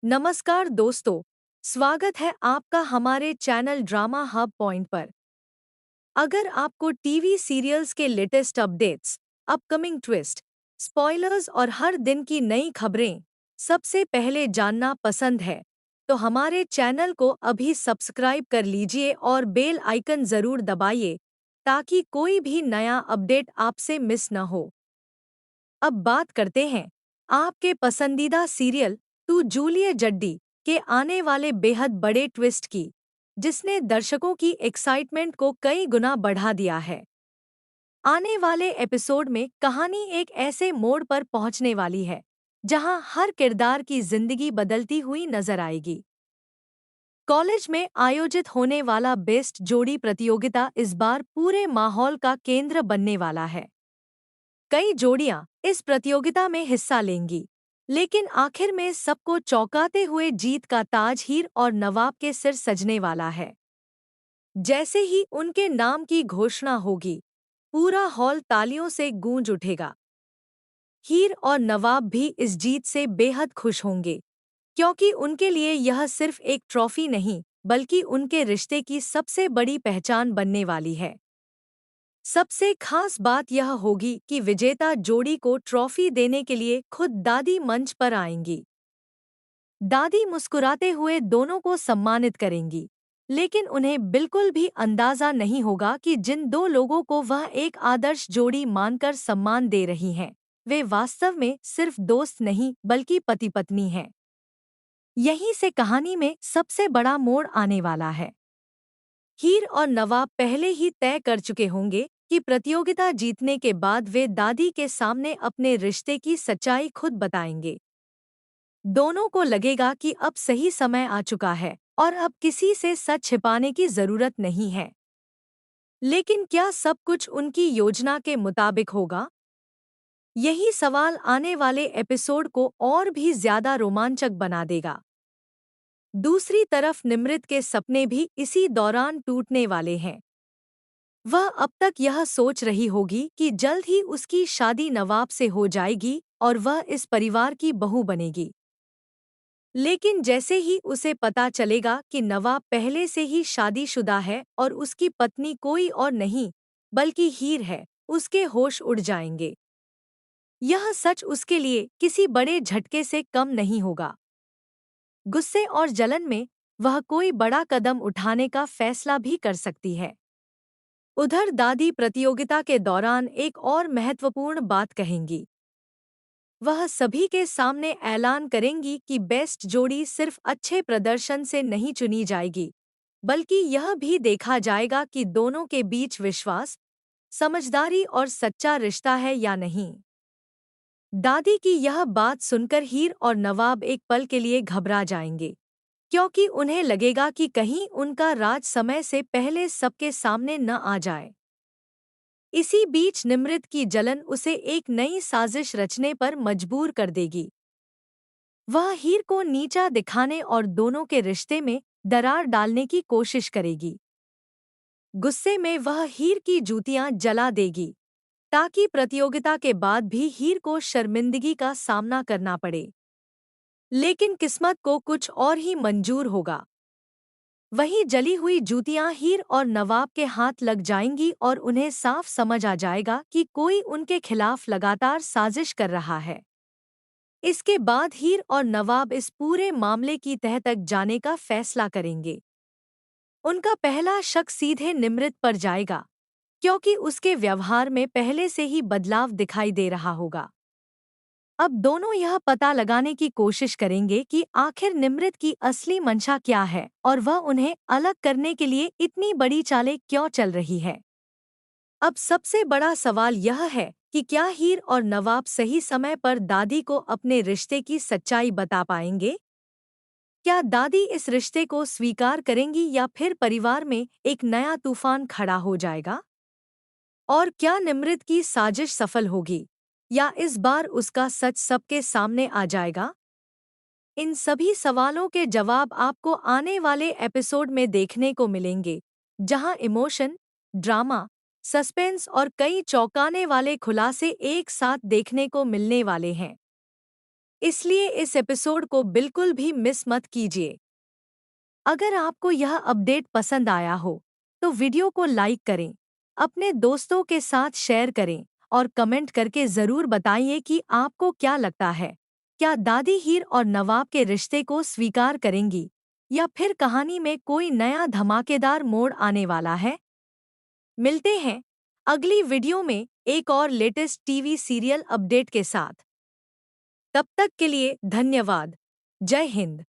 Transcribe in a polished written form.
नमस्कार दोस्तों, स्वागत है आपका हमारे चैनल ड्रामा हब पॉइंट पर। अगर आपको टीवी सीरियल्स के latest updates, upcoming twist, spoilers और हर दिन की नई खबरें सबसे पहले जानना पसंद है, तो हमारे चैनल को अभी सब्सक्राइब कर लीजिए और बेल आइकन ज़रूर दबाइए ताकि कोई भी नया अपडेट आपसे मिस न हो। अब बात करते हैं आपके पसंदीदा सीरियल तू जूलिए जड्डी के आने वाले बेहद बड़े ट्विस्ट की, जिसने दर्शकों की एक्साइटमेंट को कई गुना बढ़ा दिया है। आने वाले एपिसोड में कहानी एक ऐसे मोड़ पर पहुंचने वाली है जहां हर किरदार की जिंदगी बदलती हुई नजर आएगी। कॉलेज में आयोजित होने वाला बेस्ट जोड़ी प्रतियोगिता इस बार पूरे माहौल का केंद्र बनने वाला है। कई जोड़ियां इस प्रतियोगिता में हिस्सा लेंगी, लेकिन आखिर में सबको चौंकाते हुए जीत का ताज हीर और नवाब के सिर सजने वाला है। जैसे ही उनके नाम की घोषणा होगी, पूरा हॉल तालियों से गूंज उठेगा। हीर और नवाब भी इस जीत से बेहद खुश होंगे, क्योंकि उनके लिए यह सिर्फ एक ट्रॉफी नहीं, बल्कि उनके रिश्ते की सबसे बड़ी पहचान बनने वाली है। सबसे खास बात यह होगी कि विजेता जोड़ी को ट्रॉफी देने के लिए खुद दादी मंच पर आएंगी। दादी मुस्कुराते हुए दोनों को सम्मानित करेंगी, लेकिन उन्हें बिल्कुल भी अंदाजा नहीं होगा कि जिन दो लोगों को वह एक आदर्श जोड़ी मानकर सम्मान दे रही हैं, वे वास्तव में सिर्फ दोस्त नहीं बल्कि पति पत्नी हैं। यहीं से कहानी में सबसे बड़ा मोड़ आने वाला है। हीर और नवाब पहले ही तय कर चुके होंगे कि प्रतियोगिता जीतने के बाद वे दादी के सामने अपने रिश्ते की सच्चाई खुद बताएंगे। दोनों को लगेगा कि अब सही समय आ चुका है और अब किसी से सच छिपाने की जरूरत नहीं है। लेकिन क्या सब कुछ उनकी योजना के मुताबिक होगा? यही सवाल आने वाले एपिसोड को और भी ज्यादा रोमांचक बना देगा। दूसरी तरफ निमृत के सपने भी इसी दौरान टूटने वाले हैं। वह अब तक यह सोच रही होगी कि जल्द ही उसकी शादी नवाब से हो जाएगी और वह इस परिवार की बहू बनेगी। लेकिन जैसे ही उसे पता चलेगा कि नवाब पहले से ही शादीशुदा है और उसकी पत्नी कोई और नहीं बल्कि हीर है, उसके होश उड़ जाएंगे। यह सच उसके लिए किसी बड़े झटके से कम नहीं होगा। गुस्से और जलन में वह कोई बड़ा कदम उठाने का फैसला भी कर सकती है। उधर दादी प्रतियोगिता के दौरान एक और महत्वपूर्ण बात कहेंगी। वह सभी के सामने ऐलान करेंगी कि बेस्ट जोड़ी सिर्फ अच्छे प्रदर्शन से नहीं चुनी जाएगी, बल्कि यह भी देखा जाएगा कि दोनों के बीच विश्वास, समझदारी और सच्चा रिश्ता है या नहीं। दादी की यह बात सुनकर हीर और नवाब एक पल के लिए घबरा जाएंगे, क्योंकि उन्हें लगेगा कि कहीं उनका राज समय से पहले सबके सामने न आ जाए। इसी बीच निमृत की जलन उसे एक नई साजिश रचने पर मजबूर कर देगी। वह हीर को नीचा दिखाने और दोनों के रिश्ते में दरार डालने की कोशिश करेगी। गुस्से में वह हीर की जूतियां जला देगी, ताकि प्रतियोगिता के बाद भी हीर को शर्मिंदगी का सामना करना पड़े। लेकिन किस्मत को कुछ और ही मंजूर होगा। वहीं जली हुई जूतियां हीर और नवाब के हाथ लग जाएंगी और उन्हें साफ समझ आ जाएगा कि कोई उनके खिलाफ लगातार साजिश कर रहा है। इसके बाद हीर और नवाब इस पूरे मामले की तह तक जाने का फैसला करेंगे। उनका पहला शक सीधे निमृत पर जाएगा, क्योंकि उसके व्यवहार में पहले से ही बदलाव दिखाई दे रहा होगा। अब दोनों यह पता लगाने की कोशिश करेंगे कि आखिर निमृत की असली मंशा क्या है और वह उन्हें अलग करने के लिए इतनी बड़ी चालें क्यों चल रही है। अब सबसे बड़ा सवाल यह है कि क्या हीर और नवाब सही समय पर दादी को अपने रिश्ते की सच्चाई बता पाएंगे? क्या दादी इस रिश्ते को स्वीकार करेंगी या फिर परिवार में एक नया तूफान खड़ा हो जाएगा? और क्या निमृत की साजिश सफल होगी, या इस बार उसका सच सबके सामने आ जाएगा? इन सभी सवालों के जवाब आपको आने वाले एपिसोड में देखने को मिलेंगे, जहां इमोशन, ड्रामा, सस्पेंस और कई चौंकाने वाले खुलासे एक साथ देखने को मिलने वाले हैं। इसलिए इस एपिसोड को बिल्कुल भी मिस मत कीजिए। अगर आपको यह अपडेट पसंद आया हो तो वीडियो को लाइक करें, अपने दोस्तों के साथ शेयर करें और कमेंट करके ज़रूर बताइए कि आपको क्या लगता है। क्या दादी हीर और नवाब के रिश्ते को स्वीकार करेंगी या फिर कहानी में कोई नया धमाकेदार मोड़ आने वाला है? मिलते हैं अगली वीडियो में एक और लेटेस्ट टीवी सीरियल अपडेट के साथ। तब तक के लिए धन्यवाद। जय हिंद।